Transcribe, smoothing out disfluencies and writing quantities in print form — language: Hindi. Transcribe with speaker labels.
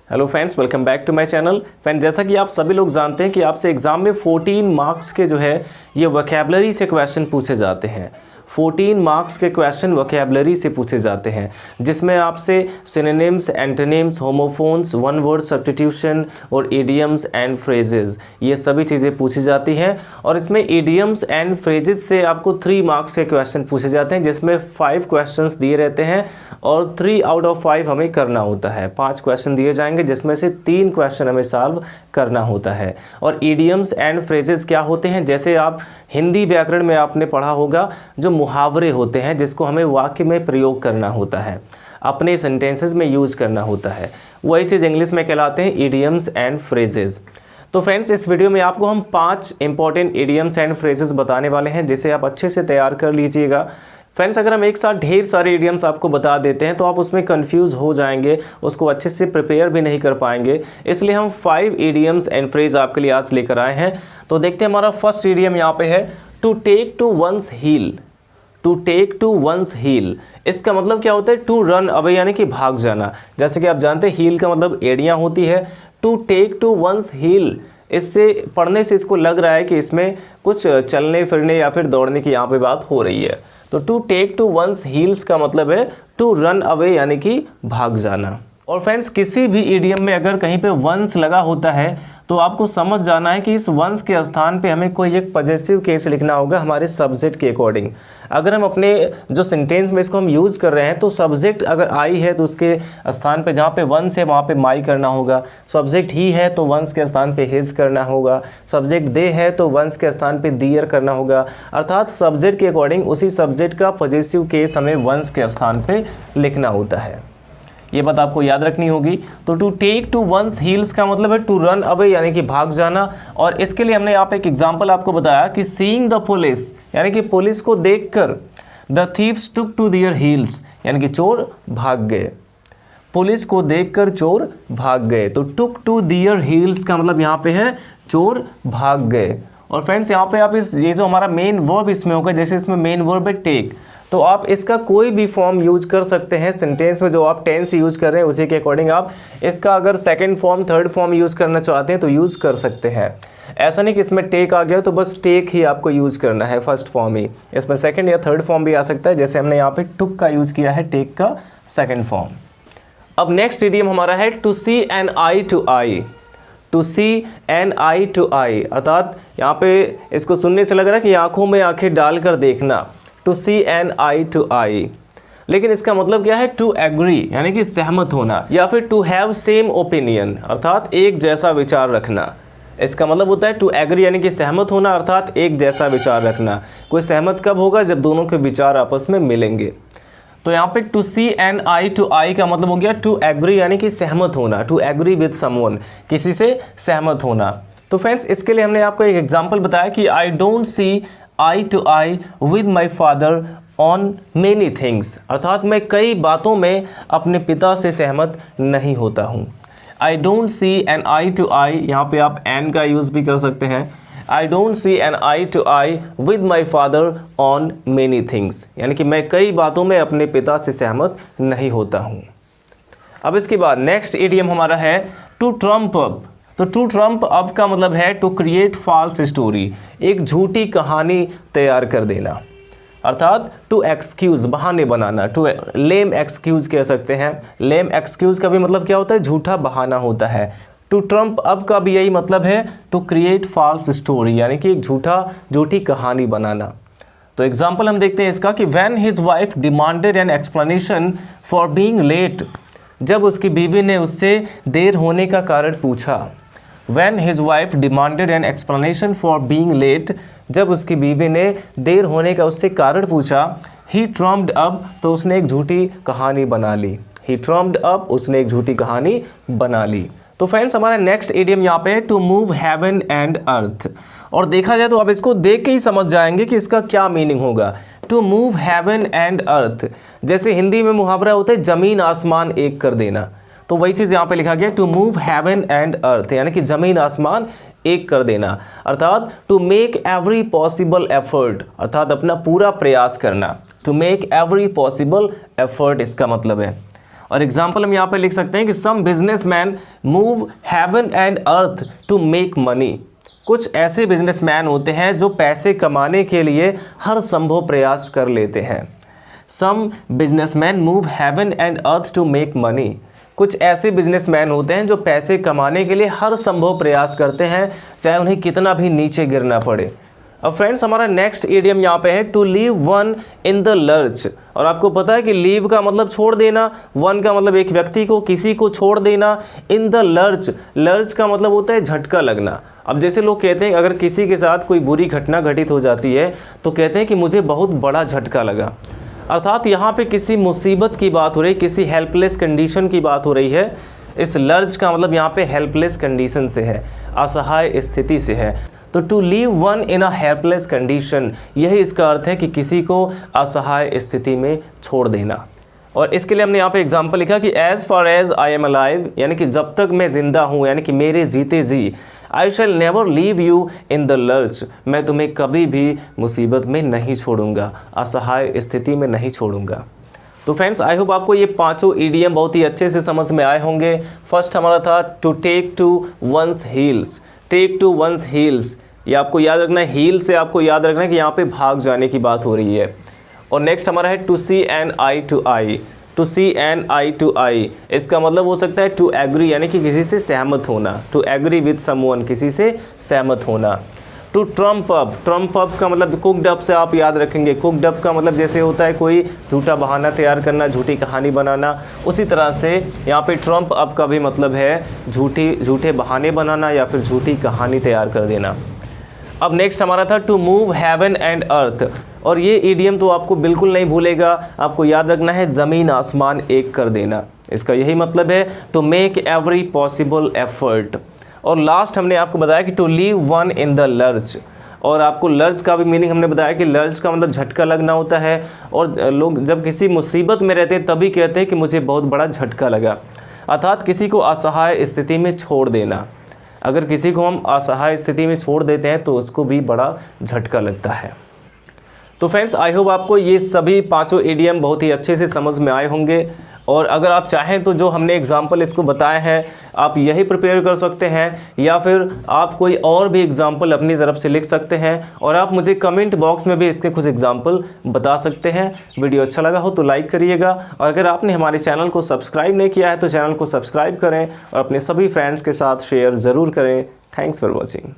Speaker 1: Hello friends, welcome back to my channel. Friend, जैसा कि आप सभी लोग जानते हैं कि आपसे एग्जाम में 14 मार्क्स के जो है ये वोकैबुलरी से क्वेश्चन पूछे जाते हैं। 14 मार्क्स के क्वेश्चन वोकैबुलरी से पूछे जाते हैं, जिसमें आपसे synonyms, antonyms, homophones, one word substitution और इडियम्स एंड फ्रेजेस, ये सभी चीज़ें पूछी जाती हैं। और इसमें इडियम्स एंड फ्रेजेस से आपको 3 मार्क्स के क्वेश्चन पूछे जाते हैं, जिसमें 5 क्वेश्चंस दिए रहते हैं और 3 आउट ऑफ 5 हमें करना होता है। 5 क्वेश्चन दिए जाएंगे, जिसमें से 3 क्वेश्चन हमें सॉल्व करना होता है। और इडियम्स एंड फ्रेजेस क्या होते हैं? जैसे आप हिंदी व्याकरण में आपने पढ़ा होगा, जो मुहावरे होते हैं जिसको हमें वाक्य में प्रयोग करना होता है, अपने सेंटेंसेस में यूज़ करना होता है, वही चीज़ इंग्लिश में कहलाते हैं इडियम्स एंड फ्रेजेस। तो फ्रेंड्स, इस वीडियो में आपको हम 5 इंपॉर्टेंट इडियम्स एंड फ्रेजेस बताने वाले हैं, जिसे आप अच्छे से तैयार कर लीजिएगा। फ्रेंड्स, अगर हम एक साथ ढेर सारे इडियम्स आपको बता देते हैं तो आप उसमें कंफ्यूज हो जाएंगे, उसको अच्छे से प्रिपेयर भी नहीं कर पाएंगे। इसलिए हम 5 इडियम्स एंड फ्रेज आपके लिए आज लेकर आए हैं। तो देखते हैं, हमारा फर्स्ट इडियम यहाँ पे है to take to one's heel. To take to one's heel, इसका मतलब क्या होता है? टू रन अवे, यानी कि भाग जाना। जैसे कि आप जानते हैं हील का मतलब एड़ियाँ होती है। To take to one's heel, इससे पढ़ने से इसको लग रहा है कि इसमें कुछ चलने फिरने या फिर दौड़ने की यहाँ पे बात हो रही है। तो to take to one's heels का मतलब है टू रन अवे, यानी कि भाग जाना। और फ्रेंड्स, किसी भी इडियम में अगर कहीं पे वंस लगा होता है तो आपको समझ जाना है कि इस वंस के स्थान पे हमें कोई एक पॉजिटिव केस लिखना होगा हमारे सब्जेक्ट के अकॉर्डिंग। अगर हम अपने जो सेंटेंस में इसको हम यूज़ कर रहे हैं तो सब्जेक्ट अगर आई है तो उसके स्थान पे जहाँ पे वंस है वहाँ पे माई करना होगा। सब्जेक्ट ही है तो वंस के स्थान पे हिज करना होगा। सब्जेक्ट दे है तो वंस के स्थान पे दियर करना होगा। अर्थात सब्जेक्ट के अकॉर्डिंग उसी सब्जेक्ट का पॉजिटिव केस हमें वंस के स्थान पे लिखना होता है। ये बात आपको याद रखनी होगी। तो to take to one's heels का मतलब है टू रन अवे, यानी कि भाग जाना। और इसके लिए हमने यहाँ पे एक एग्जांपल आपको बताया कि सीइंग द पुलिस, यानी कि पुलिस को देखकर the thieves took to their heels, यानी कि चोर भाग गए। पुलिस को देखकर चोर भाग गए। तो टुक टू देयर हील्स का मतलब यहाँ पे है चोर भाग गए। और फ्रेंड्स, यहाँ पे आप ये जो हमारा मेन वर्ब इसमें होगा, जैसे इसमें मेन वर्ब है टेक, तो आप इसका कोई भी फॉर्म यूज कर सकते हैं सेंटेंस में। जो आप टेंस यूज कर रहे हैं उसी के अकॉर्डिंग आप इसका अगर second form, third form use करना चाहते हैं तो यूज कर सकते हैं। ऐसा नहीं कि इसमें टेक आ गया तो बस टेक ही आपको यूज करना है, फर्स्ट फॉर्म ही। इसमें सेकंड या थर्ड फॉर्म भी आ सकता है, जैसे हमने यहाँ पे टुक का यूज किया है, टेक का सेकंड फॉर्म। अब नेक्स्ट इडियम हमारा है to see an eye to eye. To see an eye to eye, अर्थात यहाँ पे इसको सुनने से लग रहा है कि आंखों में आंखें डालकर देखना। To see an eye to eye, लेकिन इसका मतलब क्या है? टू एग्री, यानी कि सहमत होना, या फिर टू हैव सेम ओपिनियन, अर्थात एक जैसा विचार रखना। इसका मतलब होता है टू एग्री, यानी कि सहमत होना, अर्थात एक जैसा विचार रखना। कोई सहमत कब होगा? जब दोनों के विचार आपस में मिलेंगे। तो यहाँ पे to see an eye to eye का मतलब हो गया टू एग्री, यानी कि सहमत होना। टू एग्री विद समवन, किसी से सहमत होना। तो फ्रेंड्स, इसके लिए हमने आपको एक एग्जाम्पल बताया कि I don't see eye to eye with my father on many things, अर्थात मैं कई बातों में अपने पिता से सहमत नहीं होता हूँ। I don't see an eye to eye, यहाँ पे आप एन का यूज़ भी कर सकते हैं। I don't see an eye to eye with my father on many things, यानी कि मैं कई बातों में अपने पिता से सहमत नहीं होता हूँ। अब इसके बाद नेक्स्ट इडियम हमारा है टू ट्रम्प अप। तो टू ट्रम्प अप का मतलब है टू क्रिएट फॉल्स स्टोरी, एक झूठी कहानी तैयार कर देना, अर्थात टू एक्सक्यूज, बहाने बनाना। टू लेम एक्सक्यूज कह सकते हैं। लेम एक्सक्यूज का भी मतलब क्या होता है? झूठा बहाना होता है। टू ट्रम्प अप का भी यही मतलब है, टू क्रिएट फॉल्स स्टोरी, यानी कि एक झूठी कहानी बनाना। तो एग्जाम्पल हम देखते हैं इसका कि when his wife demanded an explanation for being late, जब उसकी बीवी ने उससे देर होने का कारण पूछा। When his wife demanded an explanation for being late, जब उसकी बीवी ने देर होने का उससे कारण पूछा। He trumped up, तो उसने एक झूठी कहानी बना ली। He trumped up, उसने एक झूठी कहानी बना ली। तो फ्रेंड्स, हमारा नेक्स्ट इडियम यहाँ पे है to move heaven and earth. और देखा जाए तो आप इसको देख के ही समझ जाएंगे कि इसका क्या मीनिंग होगा। To move heaven and earth, जैसे हिंदी में मुहावरा होता है जमीन आसमान एक कर देना, तो वही चीज़ यहाँ पे लिखा गया to move heaven and earth, यानी कि जमीन आसमान एक कर देना, अर्थात to make every possible effort, अर्थात अपना पूरा प्रयास करना। To make every possible effort इसका मतलब है। और एग्जाम्पल हम यहाँ पे लिख सकते हैं कि some businessman move heaven and earth to make money. कुछ ऐसे बिजनेसमैन होते हैं जो पैसे कमाने के लिए हर संभव प्रयास कर लेते हैं। Some businessman move heaven and earth to make money. कुछ ऐसे बिजनेसमैन होते हैं जो पैसे कमाने के लिए हर संभव प्रयास करते हैं, चाहे उन्हें कितना भी नीचे गिरना पड़े। अब फ्रेंड्स हमारा नेक्स्ट इडियम यहाँ पे है to leave one in the lurch. और आपको पता है कि लीव का मतलब छोड़ देना, वन का मतलब एक व्यक्ति को, किसी को छोड़ देना, इन द लर्च, लर्च का मतलब होता है झटका लगना। अब जैसे लोग कहते हैं अगर किसी के साथ कोई बुरी घटना घटित हो जाती है तो कहते हैं कि मुझे बहुत बड़ा झटका लगा, अर्थात यहाँ पे किसी मुसीबत की बात हो रही, किसी हेल्पलेस कंडीशन की बात हो रही है। इस लर्ज का मतलब यहाँ पे हेल्पलेस कंडीशन से है, असहाय स्थिति से है। तो to leave one in a helpless condition, यही इसका अर्थ है कि किसी को असहाय स्थिति में छोड़ देना। और इसके लिए हमने यहाँ पे एग्जाम्पल लिखा कि as far as I am alive, यानी कि जब तक मैं जिंदा हूँ, यानी कि मेरे जीते जी, I shall never leave you in the lurch, मैं तुम्हें कभी भी मुसीबत में नहीं छोड़ूंगा, असहाय स्थिति में नहीं छोड़ूंगा। तो फ्रेंड्स आई होप आपको ये पांचों ईडियम बहुत ही अच्छे से समझ में आए होंगे। फर्स्ट हमारा था to take to one's heels. Take to one's heels, ये आपको याद रखना है, हील से आपको याद रखना है कि यहाँ पे भाग जाने की बात हो रही है। और नेक्स्ट हमारा है to see an eye to eye. To see an eye to eye, इसका मतलब हो सकता है टू एग्री, यानी कि किसी से सहमत होना, टू एग्री विद समवन, किसी से सहमत होना। To trump up, trump up का मतलब कुकड अप से आप याद रखेंगे, कुकड अप का मतलब जैसे होता है कोई झूठा बहाना तैयार करना, झूठी कहानी बनाना, उसी तरह से यहाँ पे ट्रम्प अप का भी मतलब है झूठे बहाने बनाना या फिर झूठी कहानी तैयार कर देना। अब नेक्स्ट हमारा था to move heaven and earth, और ये ईडियम तो आपको बिल्कुल नहीं भूलेगा, आपको याद रखना है ज़मीन आसमान एक कर देना, इसका यही मतलब है to make every possible effort. और लास्ट हमने आपको बताया कि to leave one in the lurch, और आपको लर्च का भी मीनिंग हमने बताया कि लर्च का मतलब झटका लगना होता है, और लोग जब किसी मुसीबत में रहते हैं तभी कहते हैं कि मुझे बहुत बड़ा झटका लगा, अर्थात किसी को असहाय स्थिति में छोड़ देना। अगर किसी को हम असहाय स्थिति में छोड़ देते हैं तो उसको भी बड़ा झटका लगता है। तो फ्रेंड्स आई होप आपको ये सभी पांचों इडियम बहुत ही अच्छे से समझ में आए होंगे, और अगर आप चाहें तो जो हमने एग्जाम्पल इसको बताए हैं आप यही प्रिपेयर कर सकते हैं, या फिर आप कोई और भी एग्जाम्पल अपनी तरफ से लिख सकते हैं, और आप मुझे कमेंट बॉक्स में भी इसके कुछ एग्जाम्पल बता सकते हैं। वीडियो अच्छा लगा हो तो लाइक करिएगा, और अगर आपने हमारे चैनल को सब्सक्राइब नहीं किया है तो चैनल को सब्सक्राइब करें और अपने सभी फ्रेंड्स के साथ शेयर ज़रूर करें। Thanks for watching.